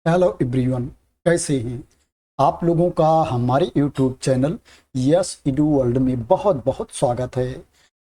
Hello everyone, कैसे हैं आप लोगों का हमारे यूट्यूब चैनल यस इडू वर्ल्ड में बहुत बहुत स्वागत है।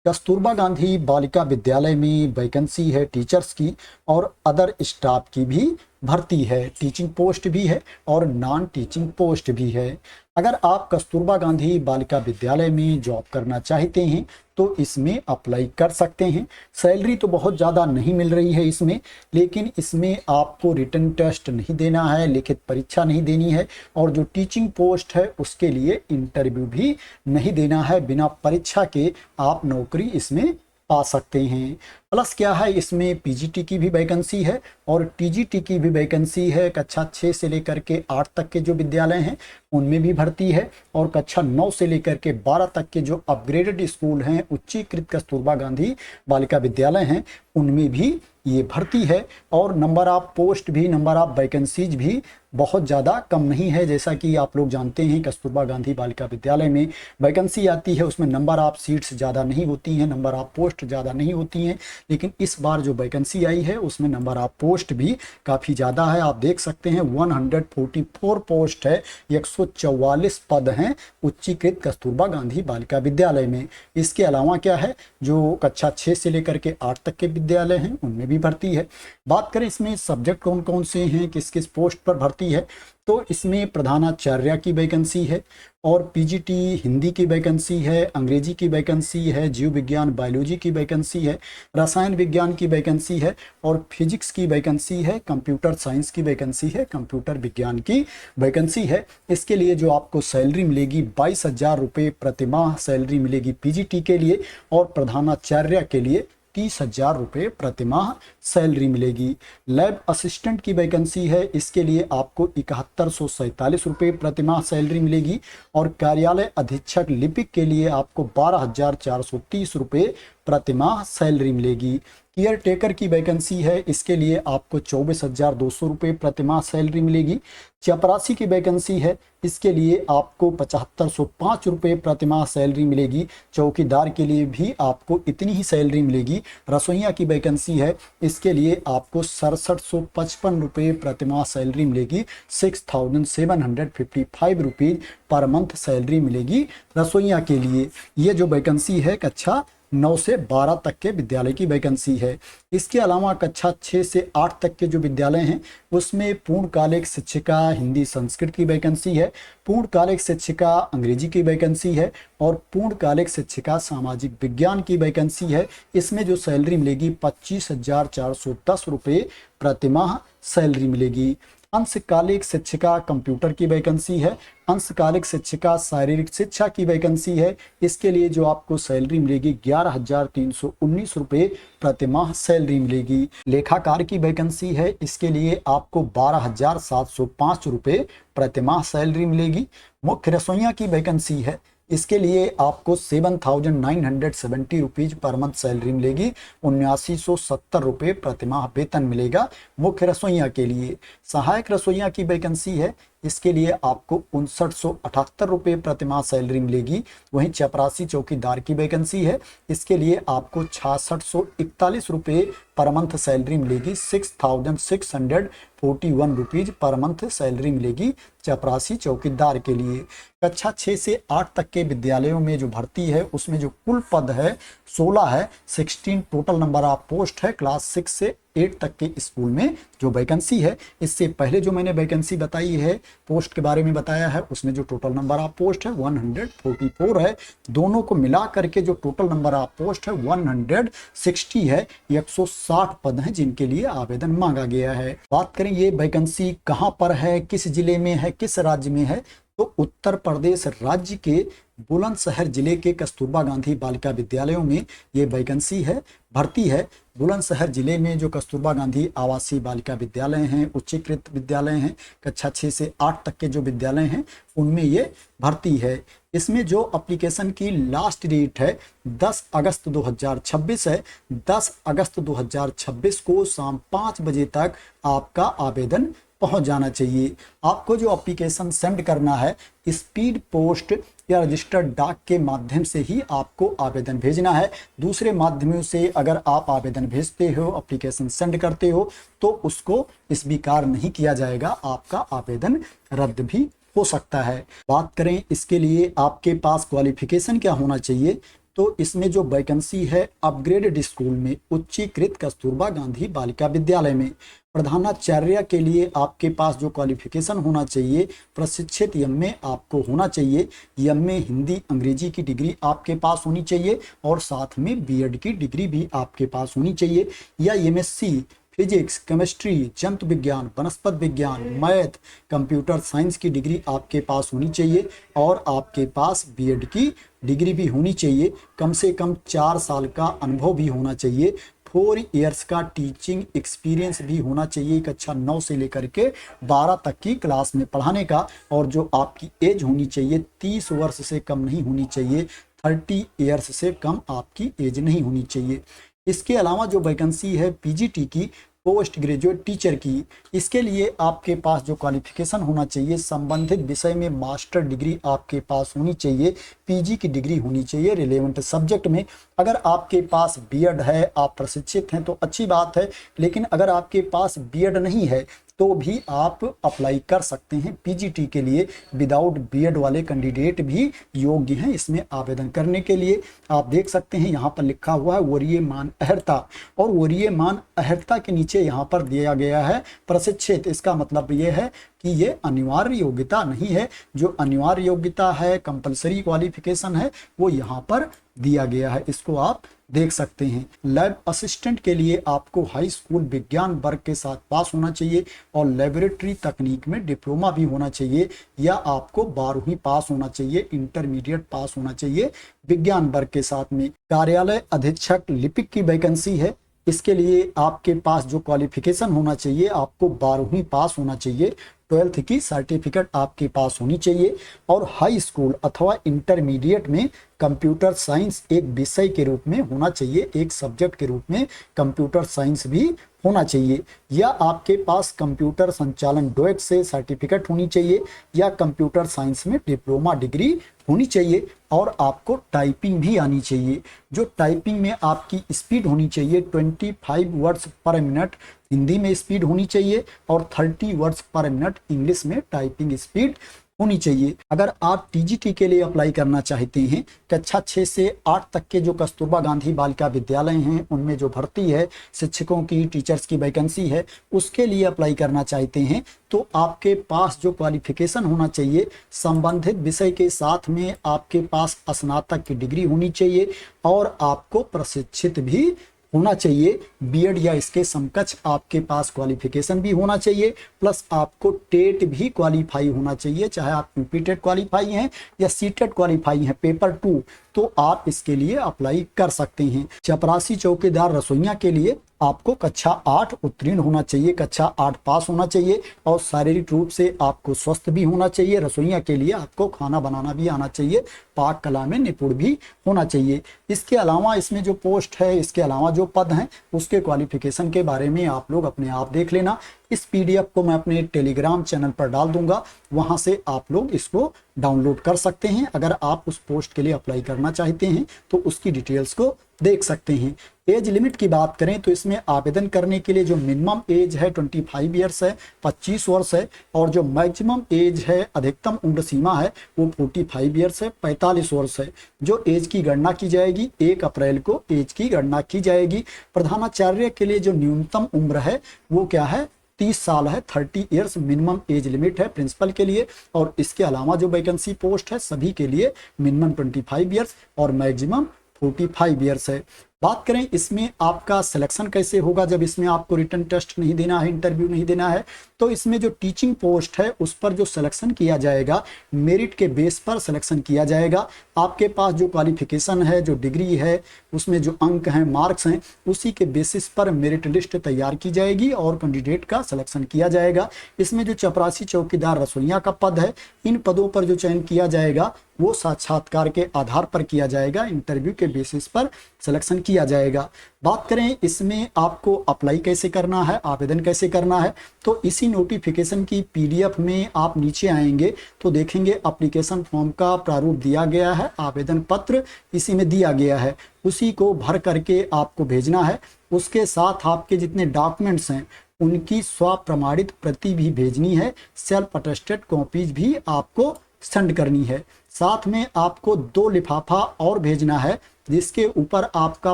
कस्तूरबा गांधी बालिका विद्यालय में वैकेंसी है टीचर्स की और अदर स्टाफ की भी भर्ती है। टीचिंग पोस्ट भी है और नॉन टीचिंग पोस्ट भी है। अगर आप कस्तूरबा गांधी बालिका विद्यालय में जॉब करना चाहते हैं तो इसमें अप्लाई कर सकते हैं। सैलरी तो बहुत ज़्यादा नहीं मिल रही है इसमें, लेकिन इसमें आपको रिटन टेस्ट नहीं देना है, लिखित परीक्षा नहीं देनी है और जो टीचिंग पोस्ट है उसके लिए इंटरव्यू भी नहीं देना है। बिना परीक्षा के आप नौकरी इसमें पा सकते हैं। प्लस क्या है, इसमें पीजीटी की भी वैकेंसी है और टीजीटी की भी वैकेंसी है। कक्षा 6 से लेकर के 8 तक के जो विद्यालय हैं उनमें भी भर्ती है और कक्षा 9 से लेकर के 12 तक के जो अपग्रेडेड स्कूल हैं, उच्चीकृत कस्तूरबा गांधी बालिका विद्यालय हैं, उनमें भी ये भर्ती है। और नंबर ऑफ पोस्ट भी, नंबर ऑफ वैकेंसीज भी बहुत ज़्यादा कम नहीं है। जैसा कि आप लोग जानते हैं कस्तूरबा गांधी बालिका विद्यालय में वैकेंसी आती है उसमें नंबर ऑफ सीट्स ज़्यादा नहीं होती हैं, नंबर ऑफ पोस्ट ज़्यादा नहीं होती हैं, लेकिन इस बार जो वैकेंसी आई है उसमें नंबर ऑफ पोस्ट भी काफ़ी ज़्यादा है। आप देख सकते हैं 144 पोस्ट है, 144 पद हैं उच्चीकृत कस्तूरबा गांधी बालिका विद्यालय में। इसके अलावा क्या है, जो कक्षा 6 से लेकर के 8 तक के विद्यालय हैं उनमें भी भर्ती है। बात करें इसमें सब्जेक्ट कौन कौन से हैं, किस किस पोस्ट पर भर्ती है, तो इसमें प्रधानाचार्य की वैकेंसी है और पीजीटी हिंदी की वैकेंसी है, अंग्रेजी की वैकेंसी है, जीव विज्ञान बायोलॉजी की वैकेंसी है, रसायन विज्ञान की वैकेंसी है और फिजिक्स की वैकेंसी है, कंप्यूटर साइंस की वैकेंसी है, कंप्यूटर विज्ञान की वैकेंसी है। इसके लिए जो आपको सैलरी मिलेगी 22,000 रुपये प्रतिमाह सैलरी मिलेगी पीजीटी के लिए और प्रधानाचार्य के लिए 30,000 रुपये प्रतिमाह सैलरी मिलेगी। लैब असिस्टेंट की वैकेंसी है, इसके लिए आपको 7147 रुपये प्रतिमाह सैलरी मिलेगी और कार्यालय अधीक्षक लिपिक के लिए आपको 12,430 रुपये प्रतिमाह सैलरी मिलेगी। केयर टेकर की वैकेंसी है, इसके लिए आपको 24,200 रुपये प्रतिमाह सैलरी मिलेगी। चपरासी की वैकेंसी है, इसके लिए आपको 7,505 रुपये प्रतिमाह सैलरी मिलेगी। चौकीदार के लिए भी आपको इतनी ही सैलरी मिलेगी। रसोइया की वैकेंसी है, इसके लिए आपको 6755 रुपये प्रतिमाह सैलरी मिलेगी। 6,755 रुपीज़ पर मंथ सैलरी मिलेगी रसोइया के लिए। ये जो वैकेंसी है कक्षा 9 से 12 तक के विद्यालय की वैकेंसी है। इसके अलावा कक्षा 6 से 8 तक के जो विद्यालय हैं उसमें पूर्णकालिक शिक्षिका हिंदी संस्कृत की वैकेंसी है, पूर्णकालिक शिक्षिका अंग्रेजी की वैकेंसी है और पूर्णकालिक शिक्षिका सामाजिक विज्ञान की वैकेंसी है। इसमें जो सैलरी मिलेगी 25,410 रुपये प्रतिमाह सैलरी मिलेगी। अंशकालिक शिक्षिका कंप्यूटर की वैकेंसी है, अंशकालिक शिक्षिका शारीरिक शिक्षा की वैकेंसी है। इसके लिए जो आपको सैलरी मिलेगी 11,319 रुपये प्रतिमाह सैलरी मिलेगी। लेखाकार की वैकेंसी है, इसके लिए आपको 12,705 रुपये प्रतिमाह सैलरी मिलेगी। मुख्य रसोइया की वैकेंसी है, इसके लिए आपको 7,970 रुपीज़ पर मंथ सैलरी मिलेगी। 7970 रुपये प्रतिमाह वेतन मिलेगा मुख्य रसोइया के लिए। सहायक रसोइया की वैकेंसी है, इसके लिए आपको 5978 रुपये प्रतिमाह सैलरी मिलेगी। वहीं चपरासी चौकीदार की वैकेंसी है, इसके लिए आपको 6641 रुपये पर मंथ सैलरी मिलेगी। 6,641 रुपीज़ पर मंथ सैलरी मिलेगी चपरासी चौकीदार के लिए। कक्षा 6 से 8 तक के विद्यालयों में जो भर्ती है उसमें जो कुल पद है 16 है, 16 टोटल नंबर ऑफ पोस्ट है। क्लास 6 से 8 तक के स्कूल में जो वैकेंसी है, इससे पहले जो मैंने वैकेंसी बताई है पोस्ट के बारे में बताया है उसमें जो टोटल नंबर ऑफ पोस्ट है 144 है। दोनों को मिला करके जो टोटल नंबर ऑफ पोस्ट है 160 है। 160 पद हैं जिनके लिए आवेदन मांगा गया है। बात करें ये वैकेंसी कहाँ पर है, किस जिले में है, किस राज्य में है, तो उत्तर प्रदेश राज्य के बुलंदशहर जिले के कस्तूरबा गांधी बालिका विद्यालयों में ये वैकेंसी है, भर्ती है। बुलंदशहर जिले में जो कस्तूरबा गांधी आवासीय बालिका विद्यालय हैं, उच्चीकृत विद्यालय हैं, कक्षा 6 से 8 तक के जो विद्यालय हैं उनमें ये भर्ती है। इसमें जो एप्लीकेशन की लास्ट डेट है 10 अगस्त 2026 है। 10 अगस्त 2026 को शाम 5 बजे तक आपका आवेदन पहुंच जाना चाहिए। आपको जो एप्लीकेशन सेंड करना है स्पीड पोस्ट या रजिस्टर्ड डाक के माध्यम से ही आपको आवेदन भेजना है। दूसरे माध्यमों से अगर आप आवेदन भेजते हो, एप्लीकेशन सेंड करते हो, तो उसको स्वीकार नहीं किया जाएगा, आपका आवेदन रद्द भी हो सकता है। बात करें इसके लिए आपके पास क्वालिफिकेशन क्या होना चाहिए, तो इसमें जो वैकेंसी है अपग्रेडेड स्कूल में उच्चीकृत कस्तूरबा गांधी बालिका विद्यालय में प्रधानाचार्य के लिए आपके पास जो क्वालिफिकेशन होना चाहिए, प्रशिक्षित एमए आपको होना चाहिए। एमए हिंदी अंग्रेजी की डिग्री आपके पास होनी चाहिए और साथ में बीएड की डिग्री भी आपके पास होनी चाहिए, या एमएससी फिजिक्स, केमिस्ट्री, जंतु विज्ञान, वनस्पत विज्ञान, मैथ, कंप्यूटर साइंस की डिग्री आपके पास होनी चाहिए और आपके पास बीएड की डिग्री भी होनी चाहिए। कम से कम 4 साल का अनुभव भी होना चाहिए। 4 इयर्स का टीचिंग एक्सपीरियंस भी होना चाहिए, कक्षा 9 से लेकर के 12 तक की क्लास में पढ़ाने का। और जो आपकी एज होनी चाहिए 30 वर्ष से कम नहीं होनी चाहिए, 30 इयर्स से कम आपकी एज नहीं होनी चाहिए। इसके अलावा जो वैकेंसी है पीजीटी की, पोस्ट ग्रेजुएट टीचर की, इसके लिए आपके पास जो क्वालिफिकेशन होना चाहिए, संबंधित विषय में मास्टर डिग्री आपके पास होनी चाहिए, पीजी की डिग्री होनी चाहिए रिलेवेंट सब्जेक्ट में। अगर आपके पास बीएड है, आप प्रशिक्षित हैं तो अच्छी बात है, लेकिन अगर आपके पास बीएड नहीं है तो भी आप अप्लाई कर सकते हैं पीजीटी के लिए। विदाउट बीएड वाले कैंडिडेट भी योग्य हैं इसमें आवेदन करने के लिए। आप देख सकते हैं यहाँ पर लिखा हुआ है वरीयमान अहर्ता, और वरीयमान अहर्ता के नीचे यहाँ पर दिया गया है प्रशिक्षित। इसका मतलब ये है कि ये अनिवार्य योग्यता नहीं है। जो अनिवार्य योग्यता है, कंपलसरी क्वालिफिकेशन है, वो यहाँ पर दिया गया है, इसको आप देख सकते हैं। लैब असिस्टेंट के लिए आपको हाई स्कूल विज्ञान वर्ग के साथ पास होना चाहिए और लेबोरेटरी तकनीक में डिप्लोमा भी होना चाहिए, या आपको 12वीं पास होना चाहिए, इंटरमीडिएट पास होना चाहिए विज्ञान वर्ग के साथ में। कार्यालय अधीक्षक लिपिक की वैकेंसी है, इसके लिए आपके पास जो क्वालिफिकेशन होना चाहिए, आपको 12वीं पास होना चाहिए, 12th की सर्टिफिकेट आपके पास होनी चाहिए और हाई स्कूल अथवा इंटरमीडिएट में कंप्यूटर साइंस एक विषय के रूप में होना चाहिए, एक सब्जेक्ट के रूप में कंप्यूटर साइंस भी होना चाहिए, या आपके पास कंप्यूटर संचालन डोएट से सर्टिफिकेट होनी चाहिए, या कंप्यूटर साइंस में डिप्लोमा डिग्री होनी चाहिए, और आपको टाइपिंग भी आनी चाहिए। जो टाइपिंग में आपकी स्पीड होनी चाहिए 25 वर्ड्स पर मिनट हिंदी में स्पीड होनी चाहिए और 30 वर्ड्स पर मिनट इंग्लिश में टाइपिंग स्पीड होनी चाहिए। अगर आप टीजीटी के लिए अप्लाई करना चाहते हैं, कक्षा 6 से 8 तक के जो कस्तूरबा गांधी बालिका विद्यालय हैं उनमें जो भर्ती है, शिक्षकों की, टीचर्स की वैकेंसी है, उसके लिए अप्लाई करना चाहते हैं, तो आपके पास जो क्वालिफिकेशन होना चाहिए, संबंधित विषय के साथ में आपके पास स्नातक की डिग्री होनी चाहिए और आपको प्रशिक्षित भी होना चाहिए। बीएड या इसके समकक्ष आपके पास क्वालिफिकेशन भी होना चाहिए, प्लस आपको टेट भी क्वालिफाई होना चाहिए, चाहे आप यूपी टेट क्वालिफाई हैं या सी टेट क्वालिफाई हैं पेपर 2, तो आप इसके लिए अप्लाई कर सकते हैं। चपरासी चौकीदार रसोइया के लिए आपको कक्षा 8 उत्तीर्ण होना चाहिए, कक्षा 8 पास होना चाहिए और शारीरिक रूप से आपको स्वस्थ भी होना चाहिए। रसोइया के लिए आपको खाना बनाना भी आना चाहिए, पाक कला में निपुण भी होना चाहिए। इसके अलावा इसमें जो पोस्ट है, इसके अलावा जो पद हैं, उसके क्वालिफिकेशन के बारे में आप लोग अपने आप देख लेना। इस पीडीएफ को मैं अपने टेलीग्राम चैनल पर डाल दूंगा, वहां से आप लोग इसको डाउनलोड कर सकते हैं। अगर आप उस पोस्ट के लिए अप्लाई करना चाहते हैं तो उसकी डिटेल्स को देख सकते हैं। एज लिमिट की बात करें तो इसमें आवेदन करने के लिए जो मिनिमम एज है 25 ईयर्स है, 25 वर्ष है, और जो मैक्सिमम एज है, अधिकतम उम्र सीमा है, वो 45 ईयर्स है, 45 वर्ष है। जो एज की गणना की जाएगी 1 अप्रैल को एज की गणना की जाएगी। प्रधानाचार्य के लिए जो न्यूनतम उम्र है वो क्या है, 30 साल है, 30 इयर्स मिनिमम एज लिमिट है प्रिंसिपल के लिए। और इसके अलावा जो वैकेंसी पोस्ट है सभी के लिए मिनिमम 25 इयर्स और मैक्सिमम 45 इयर्स है। बात करें इसमें आपका सिलेक्शन कैसे होगा, जब इसमें आपको रिटन टेस्ट नहीं देना है, इंटरव्यू नहीं देना है, तो इसमें जो टीचिंग पोस्ट है उस पर जो सिलेक्शन किया जाएगा, मेरिट के बेस पर सिलेक्शन किया जाएगा। आपके पास जो क्वालिफिकेशन है, जो डिग्री है, उसमें जो अंक हैं, मार्क्स हैं, उसी के बेसिस पर मेरिट लिस्ट तैयार की जाएगी और कैंडिडेट का सिलेक्शन किया जाएगा। इसमें जो चपरासी चौकीदार रसोइया का पद है, इन पदों पर जो चयन किया जाएगा वो साक्षात्कार के आधार पर किया जाएगा, इंटरव्यू के बेसिस पर सिलेक्शन किया जाएगा। बात करें इसमें आपको अप्लाई कैसे करना है, आवेदन कैसे करना है, तो इसी नोटिफिकेशन की पीडीएफ में आप नीचे आएंगे तो देखेंगे एप्लीकेशन फॉर्म का प्रारूप दिया गया है, आवेदन पत्र इसी में दिया गया है, उसी को भर करके आपको भेजना है। उसके साथ आपके जितने डॉक्यूमेंट्स हैं उनकी स्वप्रमाणित प्रति भी भेजनी है, सेल्फ अटेस्टेड कॉपीज भी आपको सेंड करनी है। साथ में आपको 2 लिफाफा और भेजना है जिसके ऊपर आपका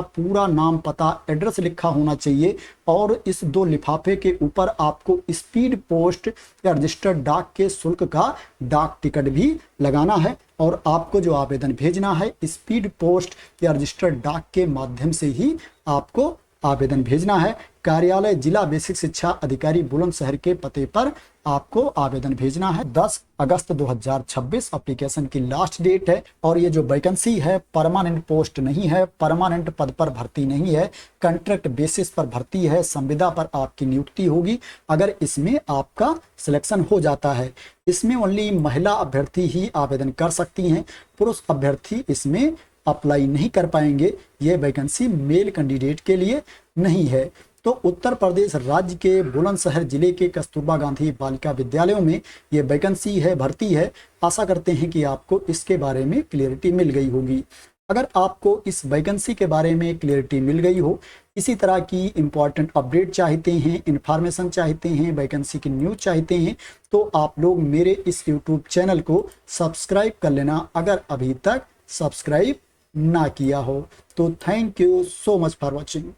पूरा नाम, पता, एड्रेस लिखा होना चाहिए, और इस 2 लिफाफे के ऊपर आपको स्पीड पोस्ट या रजिस्टर्ड डाक के शुल्क का डाक टिकट भी लगाना है। और आपको जो आवेदन भेजना है स्पीड पोस्ट या रजिस्टर्ड डाक के माध्यम से ही आपको आवेदन भेजना है। कार्यालय जिला बेसिक शिक्षा अधिकारी बुलंदशहर के पते पर आपको आवेदन भेजना है। 10 अगस्त 2026 एप्लीकेशन की लास्ट डेट है। और ये जो वैकेंसी है परमानेंट पोस्ट नहीं है, परमानेंट पद पर भर्ती नहीं है, कॉन्ट्रैक्ट बेसिस पर भर्ती है, संविदा पर आपकी नियुक्ति होगी अगर इसमें आपका सिलेक्शन हो जाता है। इसमें ओनली महिला अभ्यर्थी ही आवेदन कर सकती हैं, पुरुष अभ्यर्थी इसमें अप्लाई नहीं कर पाएंगे। ये वैकेंसी मेल कैंडिडेट के लिए नहीं है। तो उत्तर प्रदेश राज्य के बुलंदशहर जिले के कस्तूरबा गांधी बालिका विद्यालयों में ये वैकेंसी है, भर्ती है। आशा करते हैं कि आपको इसके बारे में क्लियरिटी मिल गई होगी। अगर आपको इस वैकेंसी के बारे में क्लियरिटी मिल गई हो, इसी तरह की इंपॉर्टेंट अपडेट चाहते हैं, इन्फॉर्मेशन चाहते हैं, वैकेंसी की न्यूज़ चाहते हैं, तो आप लोग मेरे इस यूट्यूब चैनल को सब्सक्राइब कर लेना अगर अभी तक सब्सक्राइब ना किया हो। तो thank you so much for watching.